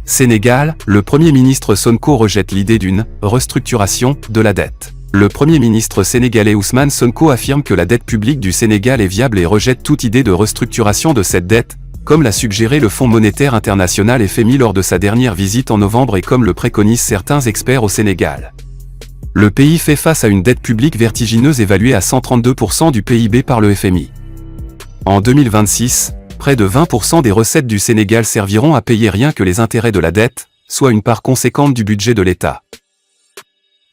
Sénégal, le Premier ministre Sonko rejette l'idée d'une « restructuration » de la dette. Le Premier ministre sénégalais Ousmane Sonko affirme que la dette publique du Sénégal est viable et rejette toute idée de restructuration de cette dette, comme l'a suggéré le Fonds monétaire international FMI lors de sa dernière visite en novembre et comme le préconisent certains experts au Sénégal. Le pays fait face à une dette publique vertigineuse évaluée à 132% du PIB par le FMI. En 2026, près de 20% des recettes du Sénégal serviront à payer rien que les intérêts de la dette, soit une part conséquente du budget de l'État.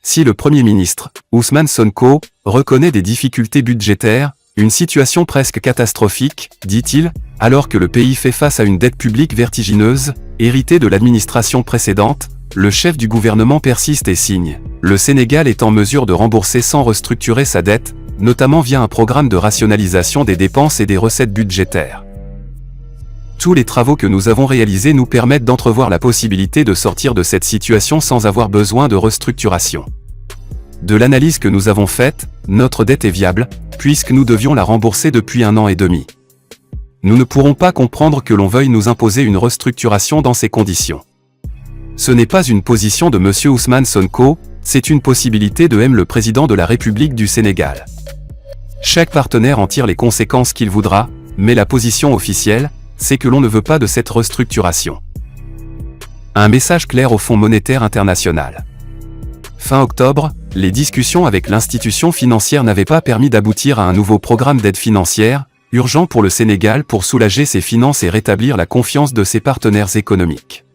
Si le Premier ministre, Ousmane Sonko, reconnaît des difficultés budgétaires, une situation presque catastrophique, dit-il, alors que le pays fait face à une dette publique vertigineuse, héritée de l'administration précédente, le chef du gouvernement persiste et signe. Le Sénégal est en mesure de rembourser sans restructurer sa dette, notamment via un programme de rationalisation des dépenses et des recettes budgétaires. Tous les travaux que nous avons réalisés nous permettent d'entrevoir la possibilité de sortir de cette situation sans avoir besoin de restructuration. De l'analyse que nous avons faite, notre dette est viable, puisque nous devions la rembourser depuis 1 an et demi. Nous ne pourrons pas comprendre que l'on veuille nous imposer une restructuration dans ces conditions. Ce n'est pas une position de M. Ousmane Sonko, c'est une possibilité de le président de la République du Sénégal. Chaque partenaire en tire les conséquences qu'il voudra, mais la position officielle, c'est que l'on ne veut pas de cette restructuration. Un message clair au Fonds monétaire international. Fin octobre, les discussions avec l'institution financière n'avaient pas permis d'aboutir à un nouveau programme d'aide financière, urgent pour le Sénégal pour soulager ses finances et rétablir la confiance de ses partenaires économiques.